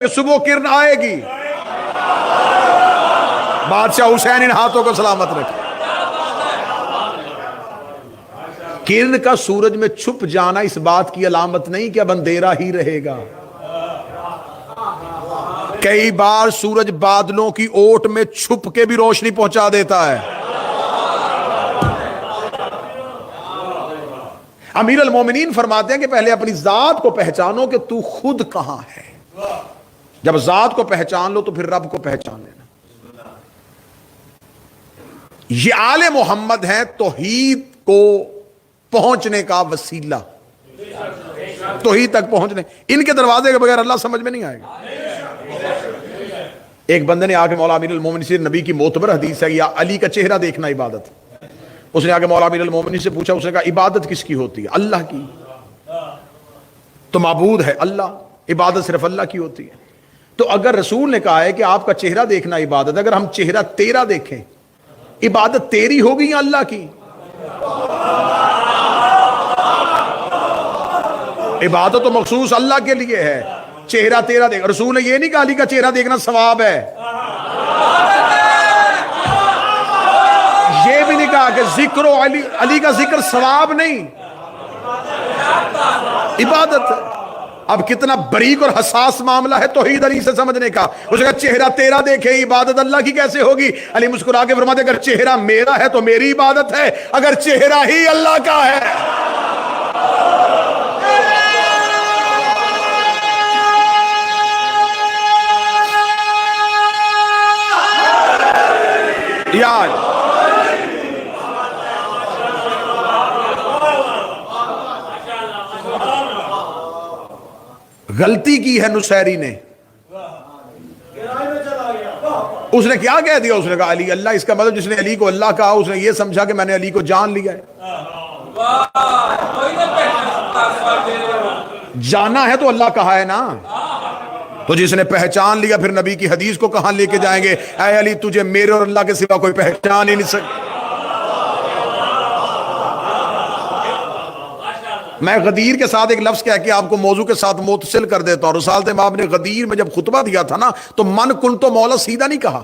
صبح کرن آئے گی. بادشاہ حسین ان ہاتھوں کو سلامت رکھے. کرن کا سورج میں چھپ جانا اس بات کی علامت نہیں کہ اب اندھیرا ہی رہے گا. کئی بار سورج بادلوں کی اوٹ میں چھپ کے بھی روشنی پہنچا دیتا ہے. امیر المومنین فرماتے ہیں کہ پہلے اپنی ذات کو پہچانو کہ تو خود کہاں ہے. جب ذات کو پہچان لو تو پھر رب کو پہچان لینا. یہ آل محمد ہیں توحید کو پہنچنے کا وسیلہ. توحید تک پہنچنے, ان کے دروازے کے بغیر اللہ سمجھ میں نہیں آئے گا. ایک بندے نے آ کے مولا امیر المومنین سے, نبی کی معتبر حدیث ہے, یا علی کا چہرہ دیکھنا عبادت. اس نے آ کے مولا امیر المومنین سے پوچھا, اس نے کہا عبادت کس کی ہوتی ہے؟ اللہ کی. تو معبود ہے اللہ, عبادت صرف اللہ کی ہوتی ہے. تو اگر رسول نے کہا ہے کہ آپ کا چہرہ دیکھنا عبادت, اگر ہم چہرہ تیرا دیکھیں عبادت تیری ہوگی یا اللہ کی؟ عبادت تو مخصوص اللہ کے لیے ہے. چہرہ تیرا دیکھ, رسول نے یہ نہیں کہا علی کا چہرہ دیکھنا ثواب ہے. یہ بھی نہیں کہا کہ ذکر و علی کا ذکر ثواب نہیں, عبادت. اب کتنا باریک اور حساس معاملہ ہے توحید علی سے سمجھنے کا. اس کا چہرہ تیرا دیکھے عبادت اللہ کی کیسے ہوگی؟ علی مسکرا کے فرماتے اگر چہرہ میرا ہے تو میری عبادت ہے, اگر چہرہ ہی اللہ کا ہے. یاد غلطی کی ہے نصیری نے. اس نے کیا کہہ دیا؟ اس نے کہا علی اللہ. اس کا مطلب جس نے علی کو اللہ کہا اس نے یہ سمجھا کہ میں نے علی کو جان لیا ہے. جانا ہے تو اللہ کہا ہے نا. تو جس نے پہچان لیا پھر نبی کی حدیث کو کہاں لے کے جائیں گے؟ اے علی تجھے میرے اور اللہ کے سوا کوئی پہچان ہی نہیں سکتا. میں غدیر کے ساتھ ایک لفظ کہہ کے آپ کو موضوع کے ساتھ متصل کر دیتا ہوں. رسالت مآب نے غدیر میں جب خطبہ دیا تھا نا تو من کن تو مولا سیدھا نہیں کہا.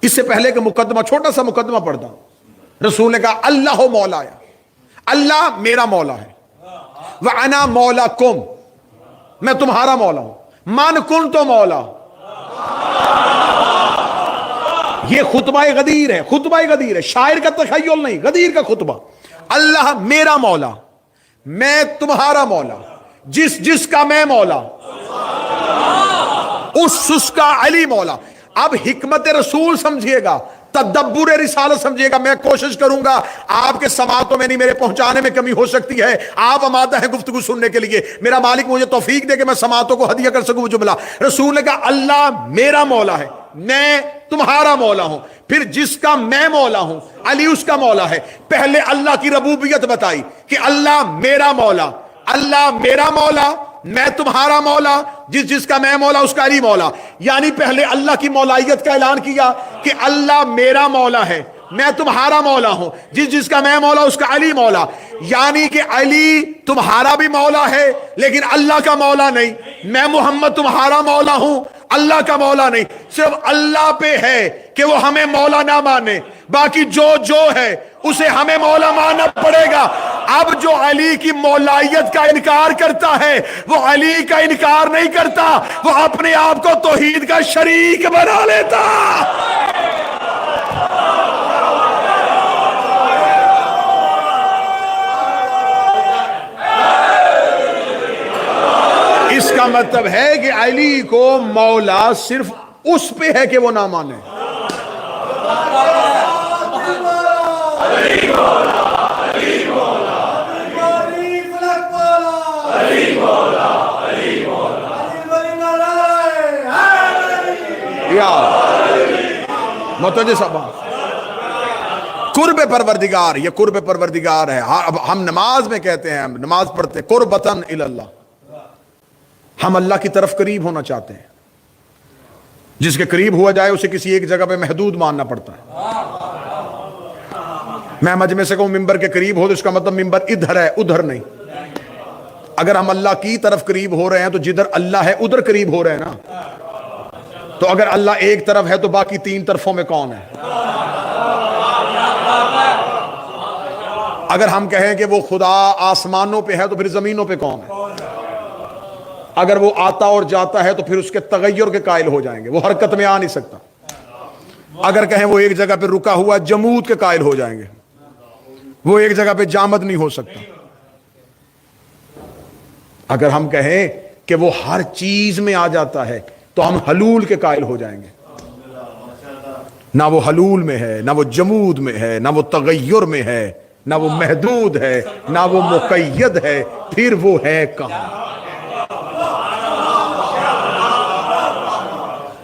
اس سے پہلے کہ مقدمہ, چھوٹا سا مقدمہ پڑھتا ہوں. رسول نے کہا اللہ ہو مولا ہے, اللہ میرا مولا ہے. وَأَنَا مَوْلَاكُمْ, میں تمہارا مولا ہوں. من کن تو مولا. یہ خطبہ غدیر ہے, خطبہ غدیر ہے, شاعر کا تخیل نہیں, غدیر کا خطبہ. اللہ میرا مولا, میں تمہارا مولا, جس کا میں مولا اس کا علی مولا. اب حکمت رسول سمجھیے گا, تدبر رسالت سمجھیے گا. میں کوشش کروں گا, آپ کے سماعتوں میں نہیں, میرے پہنچانے میں کمی ہو سکتی ہے. آپ آمادہ ہیں گفتگو سننے کے لیے, میرا مالک مجھے توفیق دے کہ میں سماعتوں کو ہدیہ کر سکوں. جملہ رسول نے کہا اللہ میرا مولا ہے, میں تمہارا مولا ہوں. پھر جس کا میں مولا ہوں علی اس کا مولا ہے. پہلے اللہ کی ربوبیت بتائی کہ اللہ میرا مولا, اللہ میرا مولا, میں تمہارا مولا, جس کا میں مولا اس کا علی مولا. یعنی پہلے اللہ کی مولائیت کا اعلان کیا کہ اللہ میرا مولا ہے, میں تمہارا مولا ہوں, جس کا میں مولا اس کا علی مولا. یعنی کہ علی تمہارا بھی مولا ہے لیکن اللہ کا مولا نہیں. میں محمد تمہارا مولا ہوں, اللہ کا مولا نہیں. صرف اللہ پہ ہے کہ وہ ہمیں مولا نہ مانے, باقی جو ہے اسے ہمیں مولا ماننا پڑے گا. اب جو علی کی مولائیت کا انکار کرتا ہے وہ علی کا انکار نہیں کرتا, وہ اپنے آپ کو توحید کا شریک بنا لیتا. اس کا مطلب ہے کہ علی کو مولا صرف اس پہ ہے کہ وہ نہ مانے. متوجہ صاحب, قرب پروردگار, یہ قرب پروردگار ہے. اب ہم نماز میں کہتے ہیں, ہم نماز پڑھتے ہیں قربتاً اللہ, ہم اللہ کی طرف قریب ہونا چاہتے ہیں. جس کے قریب ہوا جائے اسے کسی ایک جگہ پہ محدود ماننا پڑتا ہے. میں مجمع سے کہوں ممبر کے قریب ہو تو اس کا مطلب ممبر ادھر ہے ادھر نہیں. اگر ہم اللہ کی طرف قریب ہو رہے ہیں تو جدھر اللہ ہے ادھر قریب ہو رہے ہیں نا. تو اگر اللہ ایک طرف ہے تو باقی تین طرفوں میں کون ہے؟ اگر ہم کہیں کہ وہ خدا آسمانوں پہ ہے تو پھر زمینوں پہ کون ہے؟ اگر وہ آتا اور جاتا ہے تو پھر اس کے تغیر کے قائل ہو جائیں گے، وہ حرکت میں آ نہیں سکتا. اگر کہیں وہ ایک جگہ پہ رکا ہوا جمود کے قائل ہو جائیں گے، وہ ایک جگہ پہ جامد نہیں ہو سکتا. اگر ہم کہیں کہ وہ ہر چیز میں آ جاتا ہے تو ہم حلول کے قائل ہو جائیں گے. نہ وہ حلول میں ہے، نہ وہ جمود میں ہے، نہ وہ تغیر میں ہے، نہ وہ محدود ہے، نہ وہ مقید ہے، پھر وہ ہے کہاں؟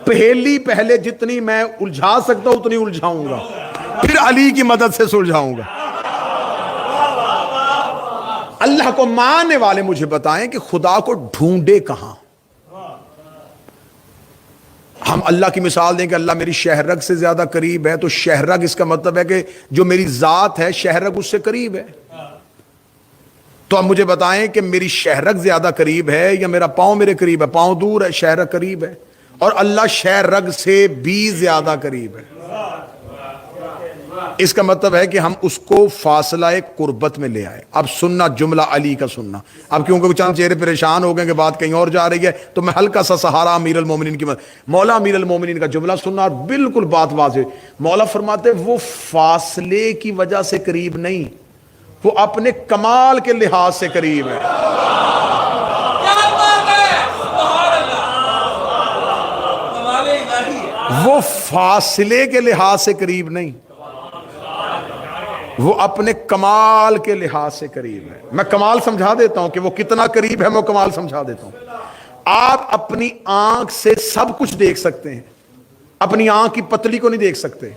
پہلی پہلے جتنی میں الجھا سکتا ہوں اتنی الجھاؤں گا، پھر علی کی مدد سے سلجھاؤں گا. اللہ کو ماننے والے مجھے بتائیں کہ خدا کو ڈھونڈے کہاں؟ ہم اللہ کی مثال دیں کہ اللہ میری شہرگ سے زیادہ قریب ہے، تو شہرگ اس کا مطلب ہے کہ جو میری ذات ہے شہرگ اس سے قریب ہے. تو اب مجھے بتائیں کہ میری شہرگ زیادہ قریب ہے یا میرا پاؤں میرے قریب ہے؟ پاؤں دور ہے، شہرگ قریب ہے. اور اللہ شہرگ سے بھی زیادہ قریب ہے. اس کا مطلب ہے کہ ہم اس کو فاصلہ قربت میں لے آئے. اب سننا جملہ علی کا سننا. اب کیونکہ چند چہرے پریشان ہو گئے کہ بات کہیں اور جا رہی ہے تو میں ہلکا سا سہارا امیر المومنین کی مولا امیر المومنین کا جملہ سننا اور بالکل بات واضح. مولا فرماتے وہ فاصلے کی وجہ سے قریب نہیں، وہ اپنے کمال کے لحاظ سے قریب ہے. وہ فاصلے کے لحاظ سے قریب نہیں، وہ اپنے کمال کے لحاظ سے قریب ہے. میں کمال سمجھا دیتا ہوں کہ وہ کتنا قریب ہے، میں کمال سمجھا دیتا ہوں. آپ اپنی آنکھ سے سب کچھ دیکھ سکتے ہیں، اپنی آنکھ کی پتلی کو نہیں دیکھ سکتے.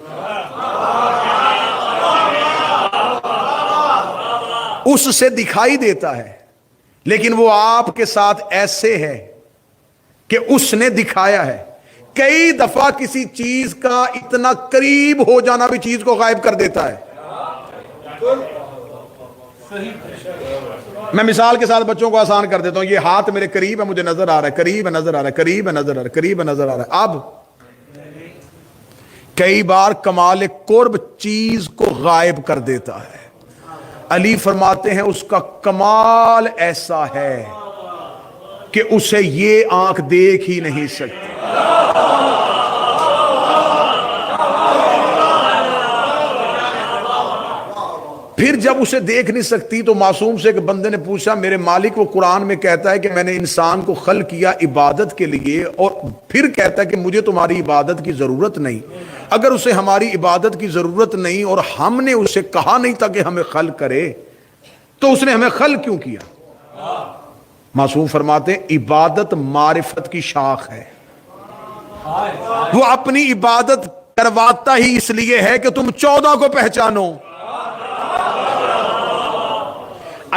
اس سے دکھائی دیتا ہے لیکن وہ آپ کے ساتھ ایسے ہے کہ اس نے دکھایا ہے. کئی دفعہ کسی چیز کا اتنا قریب ہو جانا بھی چیز کو غائب کر دیتا ہے. میں مثال کے ساتھ بچوں کو آسان کر دیتا ہوں. یہ ہاتھ میرے قریب ہے، مجھے نظر آ رہا ہے، قریب ہے، نظر آ رہا ہے، قریب ہے، نظر آ رہا ہے، قریب ہے، نظر آ رہا ہے. اب کئی بار کمال قرب چیز کو غائب کر دیتا ہے. علی فرماتے ہیں اس کا کمال ایسا ہے کہ اسے یہ آنکھ دیکھ ہی نہیں سکتی. پھر جب اسے دیکھ نہیں سکتی تو معصوم سے ایک بندے نے پوچھا میرے مالک وہ قرآن میں کہتا ہے کہ میں نے انسان کو خلق کیا عبادت کے لیے اور پھر کہتا ہے کہ مجھے تمہاری عبادت کی ضرورت نہیں. اگر اسے ہماری عبادت کی ضرورت نہیں اور ہم نے اسے کہا نہیں تھا کہ ہمیں خلق کرے تو اس نے ہمیں خلق کیوں کیا؟ معصوم فرماتے ہیں عبادت معرفت کی شاخ ہے. وہ اپنی عبادت کرواتا ہی اس لیے ہے کہ تم 14 کو پہچانو.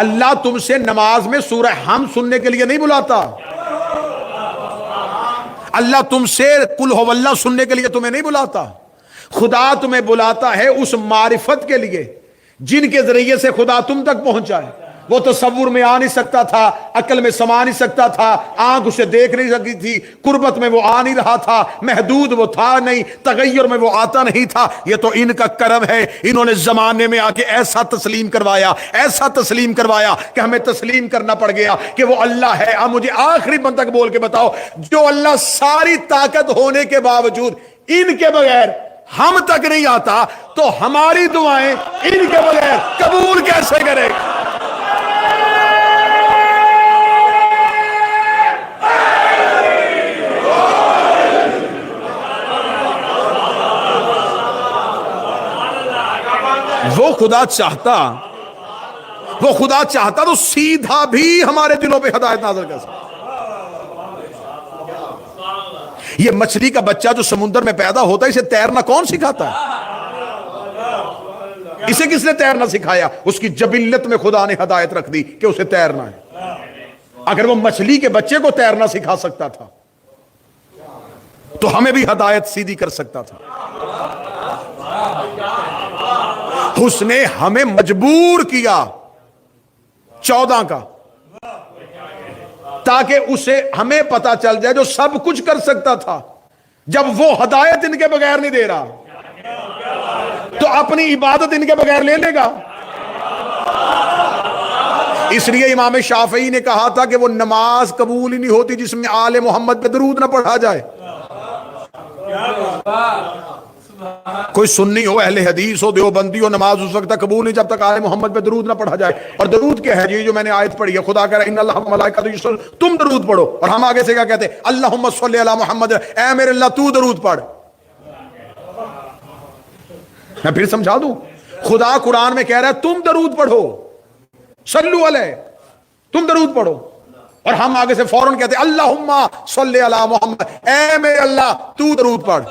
اللہ تم سے نماز میں سورہ حمد سننے کے لیے نہیں بلاتا. اللہ تم سے قل ہو اللہ سننے کے لیے تمہیں نہیں بلاتا. خدا تمہیں بلاتا ہے اس معرفت کے لیے جن کے ذریعے سے خدا تم تک پہنچا ہے. وہ تصور میں آ نہیں سکتا تھا، عقل میں سما نہیں سکتا تھا، آنکھ اسے دیکھ نہیں سکتی تھی، قربت میں وہ آ نہیں رہا تھا، محدود وہ تھا نہیں، تغیر میں وہ آتا نہیں تھا. یہ تو ان کا کرم ہے. انہوں نے زمانے میں آ کے ایسا تسلیم کروایا، ایسا تسلیم کروایا کہ ہمیں تسلیم کرنا پڑ گیا کہ وہ اللہ ہے. اب مجھے آخری بند تک بول کے بتاؤ، جو اللہ ساری طاقت ہونے کے باوجود ان کے بغیر ہم تک نہیں آتا تو ہماری دعائیں ان کے بغیر قبول کیسے کرے گا؟ وہ خدا چاہتا تو سیدھا بھی ہمارے دلوں پہ ہدایت نازل کر سکتا. یہ مچھلی کا بچہ جو سمندر میں پیدا ہوتا ہے اسے تیرنا کون سکھاتا ہے؟ اسے کس نے تیرنا سکھایا؟ اس کی جبلت میں خدا نے ہدایت رکھ دی کہ اسے تیرنا ہے. اگر وہ مچھلی کے بچے کو تیرنا سکھا سکتا تھا تو ہمیں بھی ہدایت سیدھی کر سکتا تھا. اس نے ہمیں مجبور کیا 14 کا تاکہ اسے ہمیں پتا چل جائے جو سب کچھ کر سکتا تھا، جب وہ ہدایت ان کے بغیر نہیں دے رہا تو اپنی عبادت ان کے بغیر لے لے گا۔ اس لیے امام شافعی نے کہا تھا کہ وہ نماز قبول ہی نہیں ہوتی جس میں آل محمد پہ درود نہ پڑھا جائے۔ کوئی سنی ہو، اہل حدیث ہو، دیوبندی ہو، نماز اس وقت تک قبول نہیں جب تک آل محمد پہ درود نہ پڑھا جائے۔ اور درود کیا ہے؟ یہ جو میں نے آیت پڑھی ہے، خدا کہہ رہا ہے ان اللہ وملائکتہ یصلون، تم درود پڑھو، اور ہم آگے سے کیا کہتے ہیں؟ اللہم صلی علی محمد، اے میرے اللہ تو درود پڑھ۔ میں پھر سمجھا دوں، خدا قرآن میں کہہ رہا ہے تم درود پڑھو، صلو علیہ، تم درود پڑھو، اور ہم آگے سے فوراً کہتے ہیں اللہم صلی علی محمد، اے میرے اللہ تو درود پڑھ۔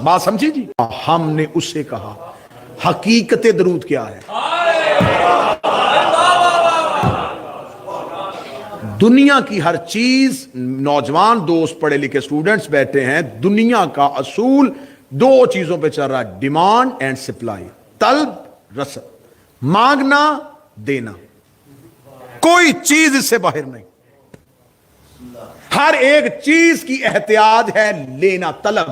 بات سمجھی جی؟ ہم نے اس سے کہا حقیقت درود کیا ہے؟ دنیا کی ہر چیز، نوجوان دوست پڑھے لکھے اسٹوڈنٹس بیٹھے ہیں، دنیا کا اصول دو چیزوں پہ چل رہا ہے، ڈیمانڈ اینڈ سپلائی، طلب رسد، مانگنا دینا، کوئی چیز اس سے باہر نہیں۔ ہر ایک چیز کی احتیاج ہے لینا، طلب،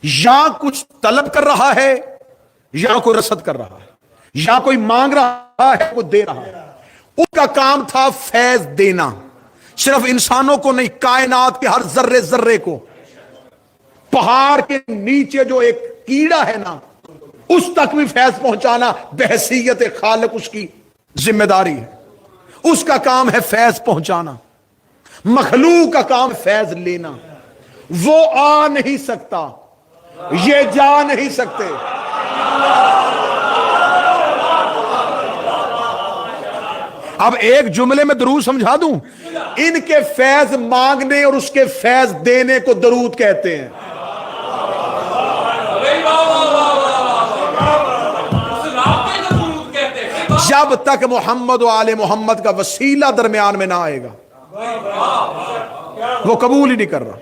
یا کچھ طلب کر رہا ہے یا کوئی رسد کر رہا ہے، یا کوئی مانگ رہا ہے وہ دے رہا ہے۔ اس کا کام تھا فیض دینا، صرف انسانوں کو نہیں، کائنات کے ہر ذرے ذرے کو۔ پہاڑ کے نیچے جو ایک کیڑا ہے نا، اس تک بھی فیض پہنچانا بحیثیت خالق اس کی ذمہ داری ہے۔ اس کا کام ہے فیض پہنچانا، مخلوق کا کام فیض لینا۔ وہ آ نہیں سکتا، یہ جا نہیں سکتے۔ اب ایک جملے میں درود سمجھا دوں، ان کے فیض مانگنے اور اس کے فیض دینے کو درود کہتے ہیں۔ جب تک محمد و آل محمد کا وسیلہ درمیان میں نہ آئے گا وہ قبول ہی نہیں کر رہا۔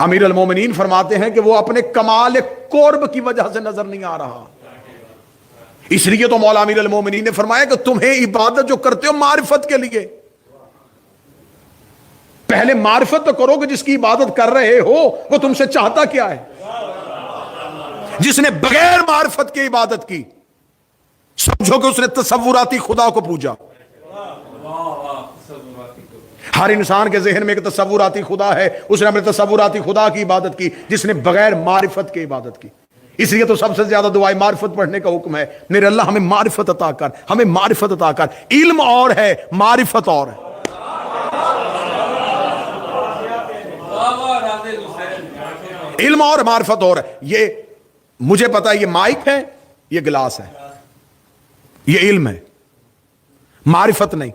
امیر المومنین فرماتے ہیں کہ وہ اپنے کمال قرب کی وجہ سے نظر نہیں آ رہا، اس لیے تو مولا امیر المومنین نے فرمایا کہ تمہیں عبادت جو کرتے ہو معرفت کے لیے، پہلے معرفت تو کرو کہ جس کی عبادت کر رہے ہو وہ تم سے چاہتا کیا ہے۔ جس نے بغیر معرفت کی عبادت کی، سمجھو کہ اس نے تصوراتی خدا کو پوجا۔ ہر انسان کے ذہن میں ایک تصوراتی خدا ہے، اس نے اپنے تصوراتی خدا کی عبادت کی جس نے بغیر معرفت کی عبادت کی۔ اس لیے تو سب سے زیادہ دعائیں معرفت پڑھنے کا حکم ہے، میرے اللہ ہمیں معرفت عطا کر، ہمیں معرفت عطا کر۔ علم اور ہے، معرفت اور ہے۔ علم اور معرفت اور ہے۔ یہ مجھے پتا ہے، یہ مائک ہے، یہ گلاس ہے، یہ علم ہے، معرفت نہیں۔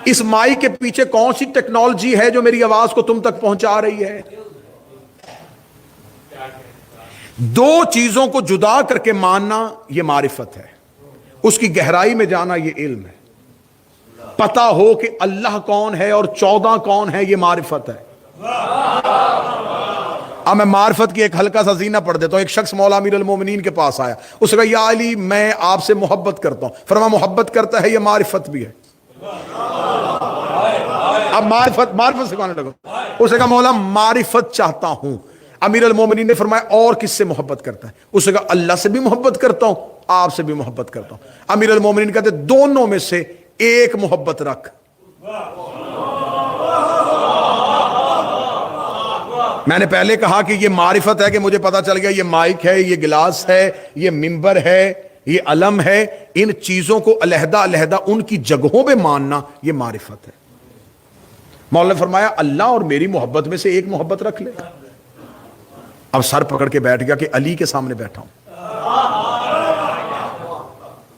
اس مائک کے پیچھے کون سی ٹیکنالوجی ہے جو میری آواز کو تم تک پہنچا رہی ہے؟ دو چیزوں کو جدا کر کے ماننا یہ معرفت ہے، اس کی گہرائی میں جانا یہ علم ہے۔ پتا ہو کہ اللہ کون ہے اور 14 کون ہے، یہ معرفت ہے۔ اب میں معرفت کی ایک ہلکا سا زینہ پڑھ دیتا ہوں۔ ایک شخص مولا امیر المومنین کے پاس آیا، اس نے کہا یا علی میں آپ سے محبت کرتا ہوں۔ فرمایا محبت کرتا ہے، یہ معرفت بھی ہے۔ اب معرفت سکھانے لگا۔ اس نے کہا مولا معرفت چاہتا ہوں۔ امیر المومنین نے فرمایا اور کس سے محبت کرتا ہے؟ اس نے کہا اللہ سے بھی محبت کرتا ہوں، آپ سے بھی محبت کرتا ہوں۔ امیر المومنین کہتے دونوں میں سے ایک محبت رکھ۔ میں نے پہلے کہا کہ یہ معرفت ہے کہ مجھے پتا چل گیا یہ مائک ہے، یہ گلاس ہے، یہ ممبر ہے، یہ علم ہے۔ ان چیزوں کو علیحدہ علیحدہ ان کی جگہوں پہ ماننا یہ معرفت ہے۔ مولا نے فرمایا اللہ اور میری محبت میں سے ایک محبت رکھ لے۔ اب سر پکڑ کے بیٹھ گیا کہ علی کے سامنے بیٹھا ہوں،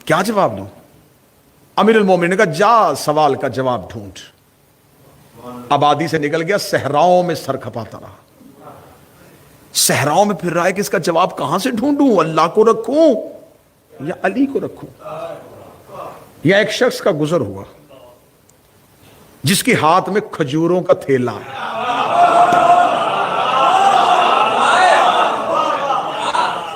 کیا جواب دوں؟ امیر المومنین نے کہا جا سوال کا جواب ڈھونڈ۔ آبادی سے نکل گیا، صحراؤں میں سر کھپاتا رہا، صحراؤں میں پھر رہا ہے کہ اس کا جواب کہاں سے ڈھونڈوں، اللہ کو رکھوں یا علی کو رکھوں؟ یا ایک شخص کا گزر ہوا جس کے ہاتھ میں کھجوروں کا تھیلا ہے،